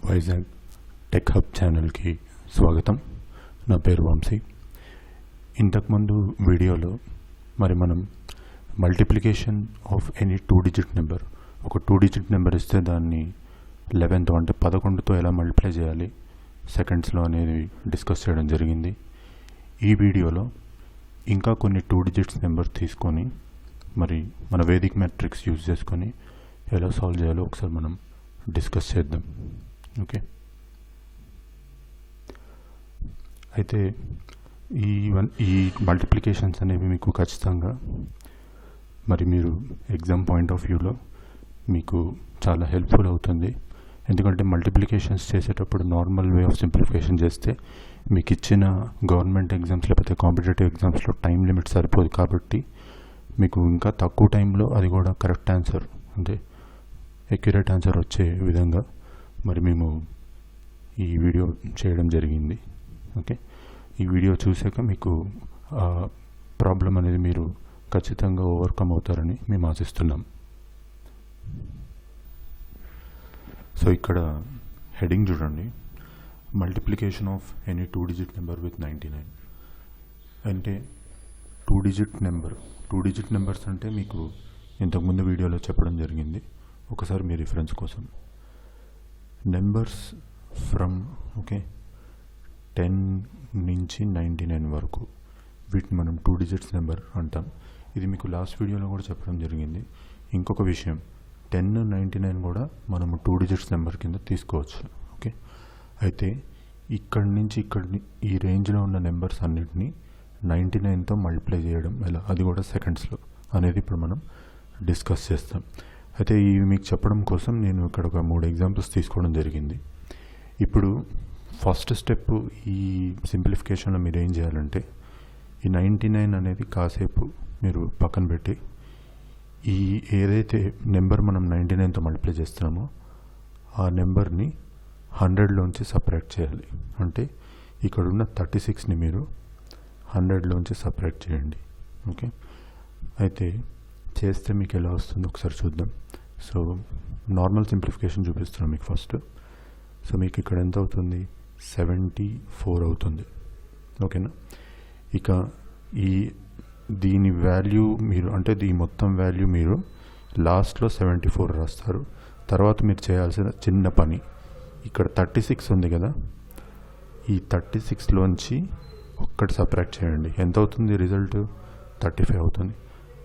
Vizag tech hub ఛానల్కి స్వాగతం. నా పేరు వంశీ. ఇంతకుముందు వీడియోలో మనం multiplication of any 2 digit number, ఒక 2 డిజిట్ నెంబర్ ఇస్తే దాన్ని 11తో అంటే 11తో ఎలా మల్టిప్లై చేయాలి సెకండ్స్లో అనేది డిస్కస్ చేయడం జరిగింది. ఈ వీడియోలో ఇంకా కొన్ని 2 డిజిట్స్ నెంబర్ తీసుకొని మన వేదిక్ మ్యాట్రిక్స్ యూజ్ చేసుకొని ఎలా సాల్వ్ చేయాలో ఒకసారి మనం డిస్కస్ చేద్దాం. ఓకే, అయితే ఈ మల్టిప్లికేషన్స్ అనేవి మీకు ఖచ్చితంగా మీరు ఎగ్జామ్ పాయింట్ ఆఫ్ వ్యూలో మీకు చాలా హెల్ప్ఫుల్ అవుతుంది. ఎందుకంటే మల్టిప్లికేషన్స్ చేసేటప్పుడు నార్మల్ వే ఆఫ్ సింప్లిఫికేషన్ చేస్తే మీకు ఇచ్చిన గవర్నమెంట్ ఎగ్జామ్స్ లేకపోతే కాంపిటేటివ్ ఎగ్జామ్స్లో టైం లిమిట్ సరిపోదు. కాబట్టి మీకు ఇంకా తక్కువ టైంలో అది కూడా కరెక్ట్ ఆన్సర్ అంటే ఎక్యురేట్ ఆన్సర్ వచ్చే విధంగా మేము ఈ వీడియో చేయడం జరిగింది. ఓకే, ఈ వీడియో చూసాక మీకు ప్రాబ్లం అనేది మీరు ఖచ్చితంగా ఓవర్కమ్ అవుతారని మేము ఆశిస్తున్నాం. సో ఇక్కడ హెడింగ్ చూడండి, multiplication of any 2 digit number with 99. అంటే 2 డిజిట్ నెంబర్స్ అంటే మీకు ఇంతకుముందు వీడియోలో చెప్పడం జరిగింది. ఒకసారి మీ రిఫరెన్స్ కోసం నెంబర్స్ ఫ్రమ్ 10 నుంచి 99 వరకు వీటిని మనం 2 డిజిట్స్ నెంబర్ అంటాం. ఇది మీకు లాస్ట్ వీడియోలో కూడా చెప్పడం జరిగింది. ఇంకొక విషయం, 10, 99 కూడా మనము 2 డిజిట్స్ నెంబర్ కింద తీసుకోవచ్చు. ఓకే, అయితే ఇక్కడి నుంచి ఈ రేంజ్లో ఉన్న నెంబర్స్ అన్నిటినీ 99తో మల్టిప్లై చేయడం ఎలా, అది కూడా సెకండ్స్లో అనేది ఇప్పుడు మనం డిస్కస్ చేస్తాం. అయితే ఇవి మీకు చెప్పడం కోసం నేను ఇక్కడ ఒక 3 ఎగ్జాంపుల్స్ తీసుకోవడం జరిగింది. ఇప్పుడు ఫస్ట్ స్టెప్ ఈ సింప్లిఫికేషన్లో మీరు ఏం చేయాలంటే ఈ 99 అనేది కాసేపు మీరు పక్కన పెట్టి ఈ ఏదైతే నెంబర్ మనం 99తో మల్టిప్లై చేస్తున్నామో ఆ నెంబర్ని 100లోంచి సపరేట్ చేయాలి. అంటే ఇక్కడున్న 36ని మీరు 100లోంచి సపరేట్ చేయండి. ఓకే, అయితే చేస్తే మీకు ఎలా వస్తుందో ఒకసారి చూద్దాం. సో నార్మల్ సింప్లిఫికేషన్ చూపిస్తున్నాను మీకు ఫస్ట్. సో మీకు ఇక్కడ ఎంత అవుతుంది, 74 అవుతుంది. ఓకేనా, ఇక దీని వాల్యూ మీరు అంటే ఈ మొత్తం వాల్యూ మీరు లాస్ట్లో 74 రాస్తారు. తర్వాత మీరు చేయాల్సిన చిన్న పని, ఇక్కడ 36 ఉంది కదా, ఈ 36లోంచి ఒక్కటి సపరేట్ చేయండి. ఎంత అవుతుంది రిజల్ట్, 35 అవుతుంది.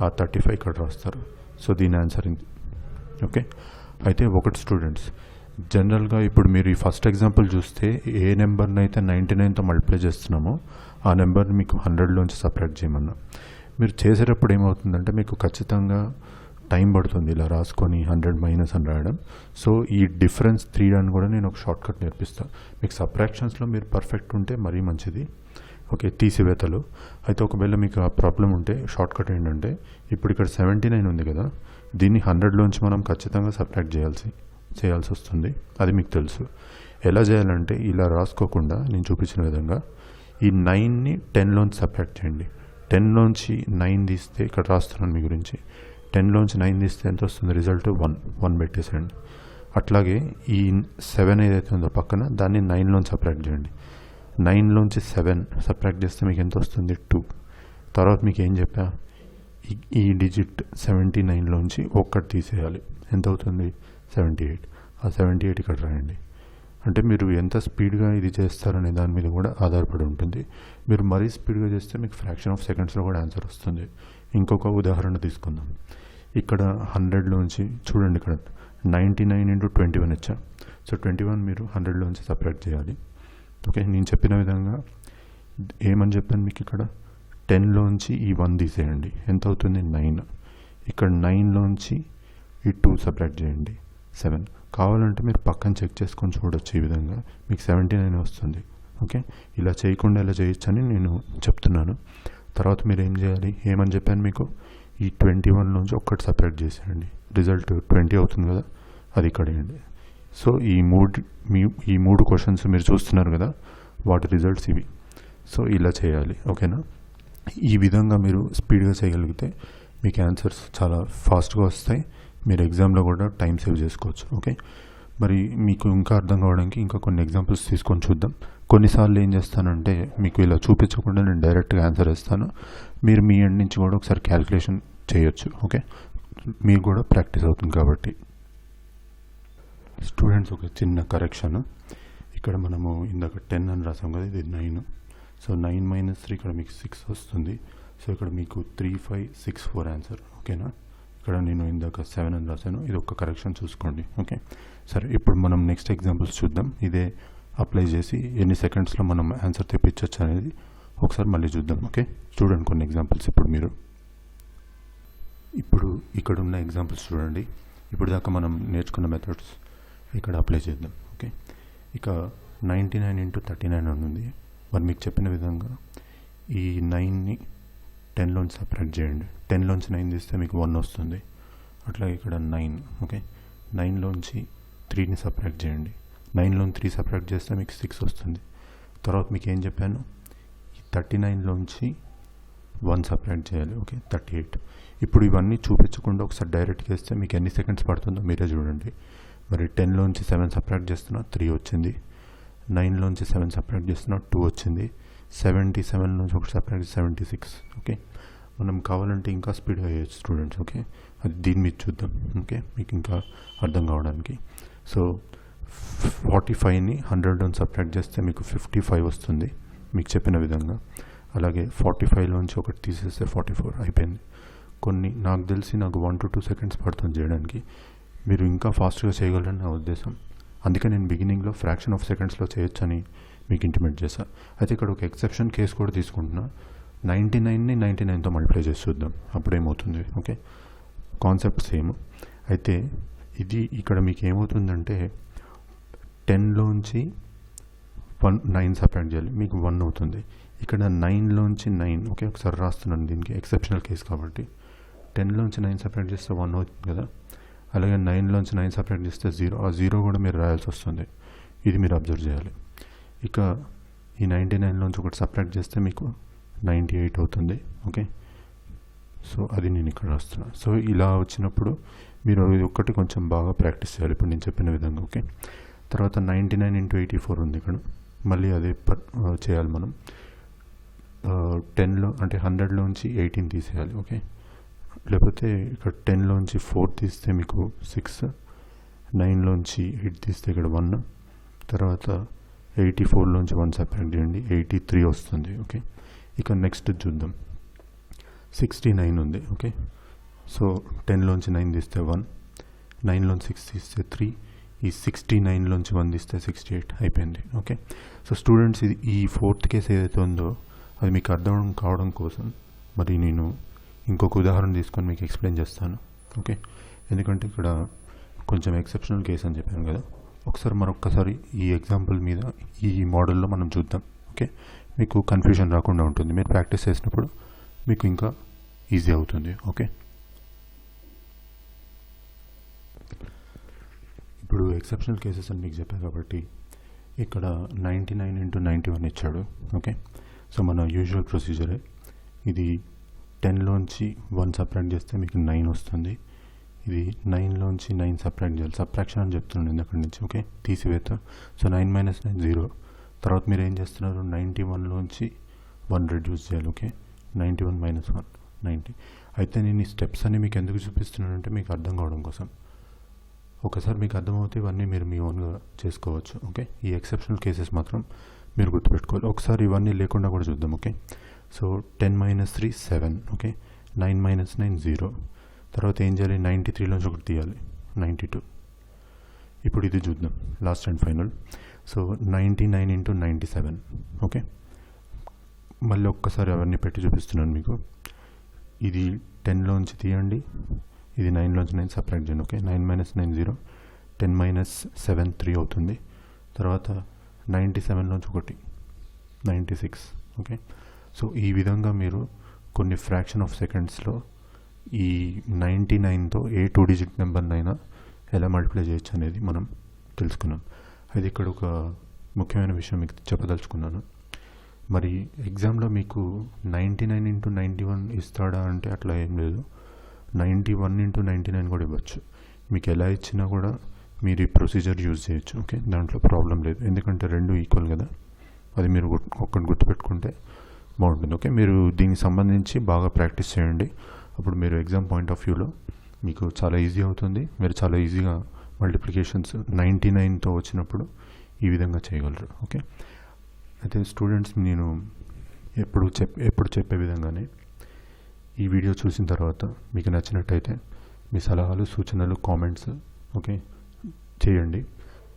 ఆ 35 ఇక్కడ రాస్తారు. సో దీని ఆన్సర్ ఇది. ఓకే, అయితే స్టూడెంట్స్ జనరల్గా ఇప్పుడు మీరు ఈ ఫస్ట్ ఎగ్జాంపుల్ చూస్తే ఏ నెంబర్ని అయితే 99తో మల్టిప్లై చేస్తున్నామో ఆ నెంబర్ని మీకు 100లోంచి సపరేట్ చేయమన్నా. మీరు చేసేటప్పుడు ఏమవుతుందంటే మీకు ఖచ్చితంగా టైం పడుతుంది ఇలా రాసుకొని 100 అని రాయడం. సో ఈ డిఫరెన్స్ తీయడానికి కూడా నేను ఒక షార్ట్ కట్ నేర్పిస్తాను మీకు. సబ్ట్రాక్షన్స్లో మీరు పర్ఫెక్ట్ ఉంటే మరీ మంచిది. ఓకే, తీసివేతలు. అయితే ఒకవేళ మీకు ఆ ప్రాబ్లం ఉంటే షార్ట్ కట్ ఏంటంటే ఇప్పుడు ఇక్కడ 79 ఉంది కదా, దీన్ని 100లోంచి మనం ఖచ్చితంగా సబ్ట్రాక్ట్ చేయాల్సి వస్తుంది. అది మీకు తెలుసు. ఎలా చేయాలంటే ఇలా రాసుకోకుండా నేను చూపించిన విధంగా ఈ 9ని 10లోంచి సబ్ట్రాక్ట్ చేయండి. 10లోంచి 9 తీస్తే ఇక్కడ రాస్తున్నాను మీ గురించి. 10లోంచి 9 తీస్తే ఎంత వస్తుంది రిజల్ట్, 1 పెట్టేసేయండి. అట్లాగే ఈ 7 ఏదైతే ఉందో పక్కన దాన్ని 9లోంచి సబ్ట్రాక్ట్ చేయండి. 9లోంచి 7 సబ్ట్రాక్ట్ చేస్తే మీకు ఎంత వస్తుంది, 2. తర్వాత మీకు ఏం చెప్పా, ఈ డిజిట్ 79లోంచి ఒక్కటి తీసేయాలి. ఎంత అవుతుంది, 78. ఆ 78 ఇక్కడ రాయండి. అంటే మీరు ఎంత స్పీడ్గా ఇది చేస్తారనే దాని మీద కూడా ఆధారపడి ఉంటుంది. మీరు మరీ స్పీడ్గా చేస్తే మీకు ఫ్రాక్షన్ ఆఫ్ సెకండ్స్లో కూడా ఆన్సర్ వస్తుంది. ఇంకొక ఉదాహరణ తీసుకుందాం. ఇక్కడ 100లోంచి చూడండి, ఇక్కడ 99 × 21 ఇచ్చా. సో 21 మీరు 100లోంచి సపరేట్ చేయాలి. ఓకే, నేను చెప్పిన విధంగా ఏమని చెప్పాను మీకు, ఇక్కడ 10లోంచి ఈ 1 తీసేయండి. ఎంత అవుతుంది, 9. ఇక్కడ 9లోంచి ఈ 2 సపరేట్ చేయండి, 7. కావాలంటే మీరు పక్కన చెక్ చేసుకొని చూడొచ్చు. ఈ విధంగా మీకు 79 వస్తుంది. ఓకే, ఇలా చేయకుండా ఇలా చేయొచ్చని నేను చెప్తున్నాను. తర్వాత మీరు ఏం చేయాలి, ఏమని చెప్పాను మీకు, ఈ 21లోంచి ఒక్కటి సపరేట్ చేసేయండి. రిజల్ట్ 20 అవుతుంది కదా, అది ఇక్కడ వేయండి. సో ఈ మూడు క్వశ్చన్స్ మీరు చూస్తున్నారు కదా, వాటి రిజల్ట్స్ ఇవి. సో ఇలా చేయాలి. ఓకేనా, ఈ విధంగా మీరు స్పీడ్గా చేయగలిగితే మీకు ఆన్సర్స్ చాలా ఫాస్ట్గా వస్తాయి. మీరు ఎగ్జామ్లో కూడా టైం సేవ్ చేసుకోవచ్చు. ఓకే, మరి మీకు ఇంకా అర్థం కావడానికి ఇంకా కొన్ని ఎగ్జాంపుల్స్ తీసుకొని చూద్దాం. కొన్నిసార్లు ఏం చేస్తానంటే మీకు ఇలా చూపించకుండా నేను డైరెక్ట్గా ఆన్సర్ ఇస్తాను. మీరు మీ ఎండ్ నుంచి కూడా ఒకసారి క్యాలిక్యులేషన్ చేయొచ్చు. ఓకే, మీకు కూడా ప్రాక్టీస్ అవుతుంది కాబట్టి. స్టూడెంట్స్, ఒక చిన్న కరెక్షన్. ఇక్కడ మనము ఇందాక 10 అని రాసాం కదా, ఇది 9. సో 9 - 3 ఇక్కడ మీకు 6 వస్తుంది. సో ఇక్కడ మీకు 3564 ఆన్సర్. ఓకేనా? ఇక్కడ నేను ఇందాక 7 అని రాశాను, ఇది ఒక కరెక్షన్ చూసుకోండి. ఓకే, సరే. ఇప్పుడు మనం నెక్స్ట్ ఎగ్జాంపుల్స్ చూద్దాం. ఇదే అప్లై చేసి ఎన్ని సెకండ్స్లో మనం ఆన్సర్ తెప్పించవచ్చు అనేది ఒకసారి మళ్ళీ చూద్దాం. ఓకే, చూడండి కొన్ని ఎగ్జాంపుల్స్. ఇప్పుడు ఇక్కడ ఉన్న ఎగ్జాంపుల్స్ చూడండి. ఇప్పుడు దాకా మనం నేర్చుకున్న మెథడ్స్ ఇక్కడ అప్లై చేద్దాం. ఓకే, ఇక 99 × 39 అని ఉంది. మరి మీకు చెప్పిన విధంగా ఈ 9ని 10లోంచి సపరేట్ చేయండి. 10లోంచి 9 తీస్తే మీకు 1 వస్తుంది. అట్లాగే ఇక్కడ 9. ఓకే, 9లోంచి 3ని సపరేట్ చేయండి. 9లోంచి 3 సపరేట్ చేస్తే మీకు 6 వస్తుంది. తర్వాత మీకు ఏం చెప్పాను, ఈ 39లోంచి 1 సపరేట్ చేయాలి. ఓకే, 38. ఇప్పుడు ఇవన్నీ చూపించకుండా ఒకసారి డైరెక్ట్ చేస్తే మీకు ఎన్ని సెకండ్స్ పడుతుందో మీరే చూడండి. మరి 10లోంచి 7 సపరేట్ చేస్తున్నా 3 వచ్చింది. 9లోంచి 7 సపరేట్ చేస్తున్నా 2 వచ్చింది. 77లోంచి ఒకటి సపరేట్ 76. ఓకే, మనం కావాలంటే ఇంకా స్పీడ్గా చేయొచ్చు స్టూడెంట్స్. ఓకే, అది దీని మీద చూద్దాం. ఓకే, మీకు ఇంకా అర్థం కావడానికి. సో 45ని 100లోంచి సపరేట్ చేస్తే మీకు 55 వస్తుంది మీకు చెప్పిన విధంగా. అలాగే 45లోంచి ఒకటి తీసేస్తే 44 అయిపోయింది. నాకు తెలిసి 1 to 2 సెకండ్స్ పడుతుంది చేయడానికి. మీరు ఇంకా ఫాస్ట్గా చేయగలరని నా ఉద్దేశం. అందుకే నేను బిగినింగ్లో ఫ్రాక్షన్ ఆఫ్ సెకండ్స్లో చేయొచ్చని మీకు ఇంటిమేట్ చేశాను. అయితే ఇక్కడ ఒక ఎక్సెప్షన్ కేసు కూడా తీసుకుంటున్నా. 99ని 99తో మల్టిప్లై చేసి చూద్దాం, అప్పుడేమవుతుంది. Okay, concept same. అయితే ఇది ఇక్కడ మీకు ఏమవుతుందంటే 10లోంచి 9 సపరేట్ చేయాలి, మీకు 1 అవుతుంది. ఇక్కడ 9లోంచి 9. ఓకే, ఒకసారి రాస్తున్నాను, దీనికి ఎక్సెప్షనల్ కేసు కాబట్టి. 10లోంచి 9 సపరేట్ చేస్తే 1 అవుతుంది కదా. అలాగే 9లోంచి 9 సపరేట్ చేస్తే 0. ఆ 0 కూడా మీరు రాయాల్సి వస్తుంది. ఇది మీరు అబ్జర్వ్ చేయాలి. ఇక ఈ 99లోంచి ఒకటి సపరేట్ చేస్తే మీకు 98 అవుతుంది. ఓకే, సో అది నేను ఇక్కడ రాస్తున్నాను. సో ఇలా వచ్చినప్పుడు మీరు ఇది ఒక్కటి కొంచెం బాగా ప్రాక్టీస్ చేయాలి ఇప్పుడు నేను చెప్పిన విధంగా. ఓకే, తర్వాత 99 × 84 ఉంది ఇక్కడ. మళ్ళీ అదే చేయాలి మనం. 10లో అంటే 100లోంచి 18 తీసేయాలి. ఓకే, లేకపోతే ఇక్కడ 10లోంచి 4 తీస్తే మీకు 6. 9లోంచి 8 తీస్తే ఇక్కడ 1. తర్వాత 84లోంచి 1 సపరేట్ చేయండి, 83 వస్తుంది. ఓకే, ఇక నెక్స్ట్ చూద్దాం. 69 ఉంది. ఓకే, సో 10లోంచి 9 తీస్తే 1. 9లోంచి 6 తీస్తే 3. ఈ 69లోంచి 1 తీస్తే 68 అయిపోయింది. ఓకే, సో స్టూడెంట్స్, ఇది ఈ 4th కేసు ఏదైతే ఉందో అది మీకు అర్థం కావడం కోసం మరి నేను ఇంకొక ఉదాహరణ తీసుకొని మీకు ఎక్స్ప్లెయిన్ చేస్తాను. ఓకే, ఎందుకంటే ఇక్కడ కొంచెం ఎక్సెప్షనల్ కేసు అని చెప్పాను కదా. ఒకసారి మరొక్కసారి ఈ ఎగ్జాంపుల్ మీద ఈ మోడల్లో మనం చూద్దాం. ఓకే, మీకు కన్ఫ్యూజన్ రాకుండా ఉంటుంది. మీరు ప్రాక్టీస్ చేసినప్పుడు మీకు ఇంకా ఈజీ అవుతుంది. ఓకే, ఇప్పుడు ఎక్సెప్షనల్ కేసెస్ అని మీకు చెప్పాను కాబట్టి ఇక్కడ 99 × 91 ఇచ్చాడు. ఓకే, సో మన యూజువల్ ప్రొసీజరే. ఇది 10లోంచి 1 సపరేట్ చేస్తే మీకు 9 వస్తుంది. ఇది 9లోంచి 9 సపరేట్ చేయాలి. సబ్ట్రాక్షన్ అని చెప్తున్నాను ఇందక్కడి నుంచి. ఓకే, తీసివేత. సో 9 - 9 0. తర్వాత మీరు ఏం చేస్తున్నారు, 91లోంచి 1 రెడ్యూస్ చేయాలి. ఓకే, 91 - 1 90. అయితే నేను ఈ స్టెప్స్ అన్ని మీకు ఎందుకు చూపిస్తున్నానంటే మీకు అర్థం కావడం కోసం. ఒకసారి మీకు అర్థమవుతే ఇవన్నీ మీరు మీ ఓన్గా చేసుకోవచ్చు. ఓకే, ఈ ఎక్సెప్షనల్ కేసెస్ మాత్రం మీరు గుర్తుపెట్టుకోవాలి. ఒకసారి ఇవన్నీ లేకుండా కూడా చూద్దాం. Okay, so 10 - 3 7. ఓకే, 9 - 9 0. తర్వాత ఏం చేయాలి, 93లోంచి ఒకటి తీయాలి, 92. ఇప్పుడు ఇది చూద్దాం, last and final. So 99 × 97. Okay, మళ్ళీ ఒక్కసారి అవన్నీ పెట్టి చూపిస్తున్నాను మీకు. ఇది 10లోంచి తీయండి, ఇది 9లోంచి 9 సపరేట్ చేయండి. ఓకే, 9 - 9 0. 10 - 7 3 అవుతుంది. తర్వాత 97లోంచి ఒకటి 96. ఓకే, సో ఈ విధంగా మీరు కొన్ని ఫ్రాక్షన్ ఆఫ్ సెకండ్స్లో ఈ 99తో ఏ 2 డిజిట్ నెంబర్నైనా ఎలా మల్టిప్లై చేయొచ్చు అనేది మనం తెలుసుకున్నాం. అది ఇక్కడ ఒక ముఖ్యమైన విషయం మీకు చెప్పదలుచుకున్నాను. మరి ఎగ్జామ్లో మీకు 99 × 91 ఇస్తాడా అంటే అట్లా ఏం లేదు. 91 × 99 కూడా ఇవ్వచ్చు. మీకు ఎలా ఇచ్చినా కూడా మీరు ఈ ప్రొసీజర్ యూజ్ చేయొచ్చు. ఓకే, దాంట్లో ప్రాబ్లం లేదు, ఎందుకంటే రెండు ఈక్వల్ కదా. అది మీరు ఒక్కటి గుర్తుపెట్టుకుంటే బాగుంటుంది. ఓకే, మీరు దీనికి సంబంధించి బాగా ప్రాక్టీస్ చేయండి. అప్పుడు మీరు ఎగ్జామ్ పాయింట్ ఆఫ్ వ్యూలో మీకు చాలా ఈజీ అవుతుంది. మీరు చాలా ఈజీగా మల్టిప్లికేషన్స్ 99తో వచ్చినప్పుడు ఈ విధంగా చేయగలరు. ఓకే, అయితే స్టూడెంట్స్, నేను ఎప్పుడు చెప్పే విధంగానే ఈ వీడియో చూసిన తర్వాత మీకు నచ్చినట్టయితే మీ సలహాలు, సూచనలు, కామెంట్స్ ఓకే చేయండి.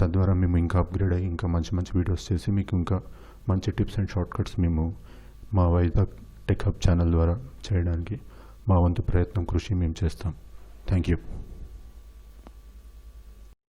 తద్వారా మేము ఇంకా అప్గ్రేడ్ అయ్యి ఇంకా మంచి మంచి వీడియోస్ చేసి మీకు ఇంకా మంచి టిప్స్ అండ్ షార్ట్ కట్స్ మేము మా వైజాగ్ టెక్ హబ్ ఛానల్ ద్వారా చేయడానికి మా వంతు ప్రయత్నం, కృషి మేము చేస్తాం. Thank you.